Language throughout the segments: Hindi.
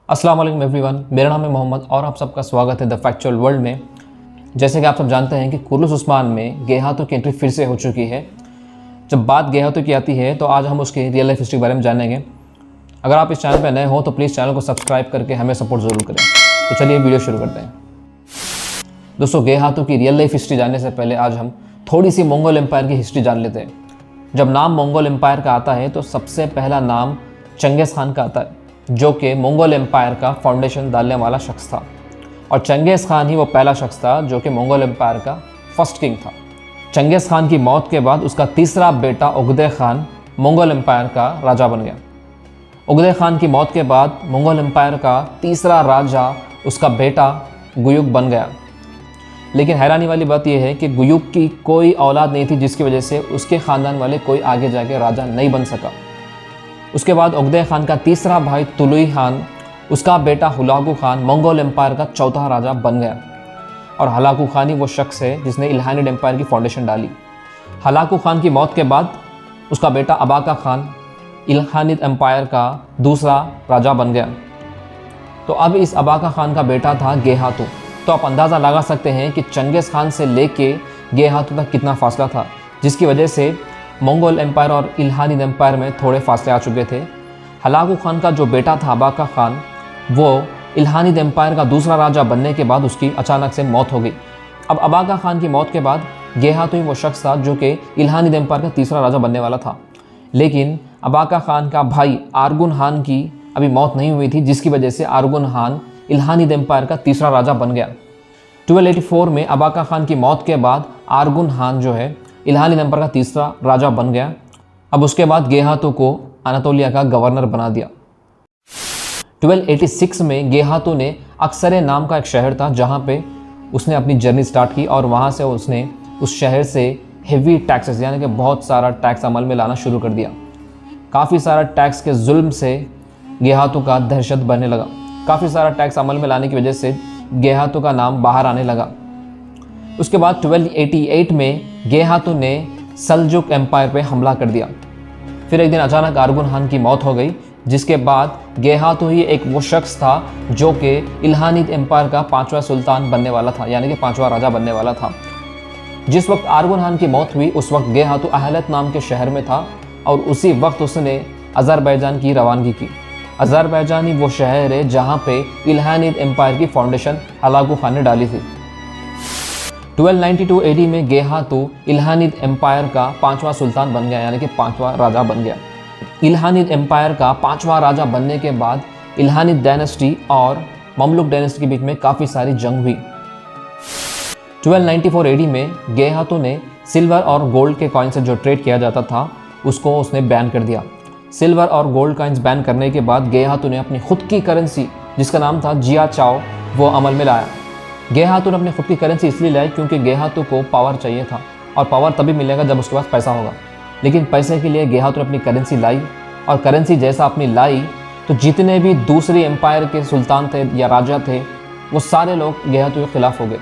अस्सलाम वालेकुम एवरीवन, मेरा नाम है मोहम्मद और आप सबका स्वागत है द फैक्चुअल वर्ल्ड में। जैसे कि आप सब जानते हैं कि कुर्लुस उस्मान में गेहातू की एंट्री फिर से हो चुकी है। जब बात गेहातू की आती है तो आज हम उसकी रियल लाइफ हिस्ट्री के बारे में जानेंगे। अगर आप इस चैनल पर नए हो तो प्लीज़ चैनल को सब्सक्राइब करके हमें सपोर्ट ज़रूर करें। तो चलिए वीडियो शुरू करते हैं। दोस्तों, गेहातू की रियल लाइफ हिस्ट्री जानने से पहले आज हम थोड़ी सी मंगोल एम्पायर की हिस्ट्री जान लेते हैं। जब नाम मंगोल एम्पायर का आता है तो सबसे पहला नाम चंगेज़ खान का आता है, जो कि मंगोल एम्पायर का फाउंडेशन डालने वाला शख्स था। और चंगेज़ खान ही वो पहला शख्स था जो कि मंगोल एम्पायर का फर्स्ट किंग था। चंगेज़ खान की मौत के बाद उसका तीसरा बेटा उगदे खान मंगोल एम्पायर का राजा बन गया। उगदे खान की मौत के बाद मंगोल एम्पायर का तीसरा राजा उसका बेटा गुयुक बन गया। लेकिन हैरानी वाली बात यह है कि गुयुक की कोई औलाद नहीं थी, जिसकी वजह से उसके ख़ानदान वाले कोई आगे जाके राजा नहीं बन सका। उसके बाद उगदे खान का तीसरा भाई तुलुई खान, उसका बेटा हुलाकू खान मंगोल एम्पायर का चौथा राजा बन गया। और हुलाकू खान ही वो शख्स है जिसने इल्हानिड एम्पायर की फाउंडेशन डाली। हुलाकू खान की मौत के बाद उसका बेटा अबाका खान इल्हानिड एम्पायर का दूसरा राजा बन गया। तो अब इस अबाका खान का बेटा था गेहातू। तो आप अंदाज़ा लगा सकते हैं कि चंगेज़ खान से लेके गेहातू तक कितना फासला था, जिसकी वजह से मंगोल एम्पायर और इल्हानिड एम्पायर में थोड़े फासले आ चुके थे। हुलाकू खान का जो बेटा था अबाका खान, वो इल्हानिड एम्पायर का दूसरा राजा बनने के बाद उसकी अचानक से मौत हो गई। अब अबाका खान की मौत के बाद गेहातू ही वो शख्स था जो कि इल्हानिड एम्पायर का तीसरा राजा बनने वाला था। लेकिन अबाका खान का भाई आर्गुन खान की अभी मौत नहीं हुई थी, जिसकी वजह से आर्गुन खान इल्हानिड एम्पायर का तीसरा राजा बन गया। 1284 में अबाका खान की मौत के बाद आर्गुन खान जो है इल्हानिड एम्पायर का तीसरा राजा बन गया। अब उसके बाद गेहातू को अनातोलिया का गवर्नर बना दिया। 1286 में गेहातू ने अक्सरे नाम का एक शहर था जहाँ पे उसने अपनी जर्नी स्टार्ट की और वहाँ से उसने उस शहर से हेवी टैक्सेस यानी कि बहुत सारा टैक्स अमल में लाना शुरू कर दिया। काफ़ी सारा टैक्स के जुल्म से गेहातू का दहशत बढ़ने लगा। काफ़ी सारा टैक्स अमल में लाने की वजह से गेहातू का नाम बाहर आने लगा। उसके बाद 1288 में गेहातू ने सल्जुक एम्पायर पे हमला कर दिया। फिर एक दिन अचानक आर्गुन खान की मौत हो गई, जिसके बाद गेहातू ही एक वो शख्स था जो कि इल्हानिड एम्पायर का पांचवा सुल्तान बनने वाला था, यानी कि पांचवा राजा बनने वाला था। जिस वक्त आर्गुन खान की मौत हुई उस वक्त गेहातू अहलत नाम के शहर में था और उसी वक्त उसने अज़रबैजान की रवानगी की। अज़रबैजान ही वो शहर है जहाँ पे इल्हानिड एम्पायर की फाउंडेशन हुलाकू खान ने डाली थी। 1292 AD में गेहातू इल्हानिड एम्पायर का पांचवा सुल्तान बन गया, यानी कि पांचवा राजा बन गया। इल्हानिड एम्पायर का पांचवा राजा बनने के बाद इल्हानिड डायनेस्टी और ममलुक डायनेस्टी के बीच में काफ़ी सारी जंग हुई। 1294 AD में गेहातू ने सिल्वर और गोल्ड के कॉइन से जो ट्रेड किया जाता था उसको उसने बैन कर दिया। सिल्वर और गोल्ड कॉइन्स बैन करने के बाद गेहातू ने अपनी खुद की करेंसी जिसका नाम था जिया चाओ वो अमल में लाया। गेहातू ने अपनी खुद की करेंसी इसलिए लाई क्योंकि गेहातू को पावर चाहिए था और पावर तभी मिलेगा जब उसके पास पैसा होगा। लेकिन पैसे के लिए गेहातू ने अपनी करेंसी लाई और करेंसी जैसा अपनी लाई तो जितने भी दूसरी एम्पायर के सुल्तान थे या राजा थे वो सारे लोग गेहातू के खिलाफ हो गए।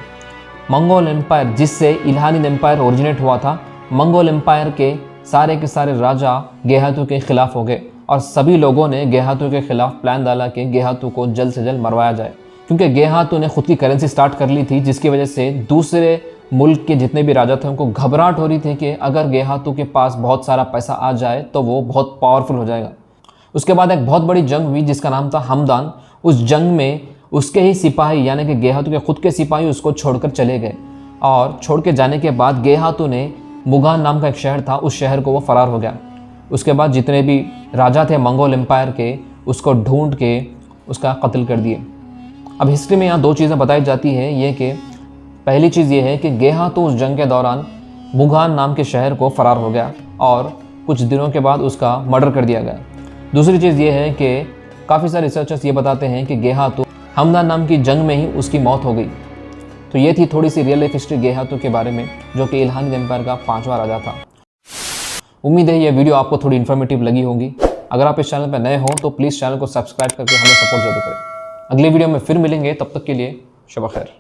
मंगोल एम्पायर जिससे इल्हानिड एम्पायर ओरिजिनेट हुआ था, मंगोल एम्पायर के सारे राजा गेहातू के खिलाफ हो गए और सभी लोगों ने गेहातू के खिलाफ प्लान डाला कि गेहातू को जल्द से जल्द मरवाया जाए, क्योंकि गेहातू ने खुद की करेंसी स्टार्ट कर ली थी, जिसकी वजह से दूसरे मुल्क के जितने भी राजा थे उनको घबराहट हो रही थी कि अगर गेहातू के पास बहुत सारा पैसा आ जाए तो वो बहुत पावरफुल हो जाएगा। उसके बाद एक बहुत बड़ी जंग हुई जिसका नाम था हमदान। उस जंग में उसके ही सिपाही यानी कि गेहातू के खुद के सिपाही उसको छोड़कर चले गए और छोड़ के जाने के बाद गेहातू ने मुगान नाम का एक शहर था, उस शहर को वो फरार हो गया। उसके बाद जितने भी राजा थे मंगोल एम्पायर के उसको ढूंढ के उसका कत्ल कर दिए। अब हिस्ट्री में यहाँ दो चीज़ें बताई जाती हैं। ये कि पहली चीज़ ये है कि गेहातू उस जंग के दौरान मुगान नाम के शहर को फरार हो गया और कुछ दिनों के बाद उसका मर्डर कर दिया गया। दूसरी चीज़ ये है कि काफ़ी सारे रिसर्चर्स ये बताते हैं कि गेहातू हमदान नाम की जंग में ही उसकी मौत हो गई। तो ये थी थोड़ी सी रियल लाइफ हिस्ट्री गेहातू के बारे में, जो कि इल्हानिड एम्पायर का पांचवा राजा था। उम्मीद है ये वीडियो आपको थोड़ी इन्फॉर्मेटिव लगी होगी। अगर आप इस चैनल पर नए हो तो प्लीज़ चैनल को सब्सक्राइब करके हमें सपोर्ट जरूर करें। अगले वीडियो में फिर मिलेंगे, तब तक के लिए शब खैर।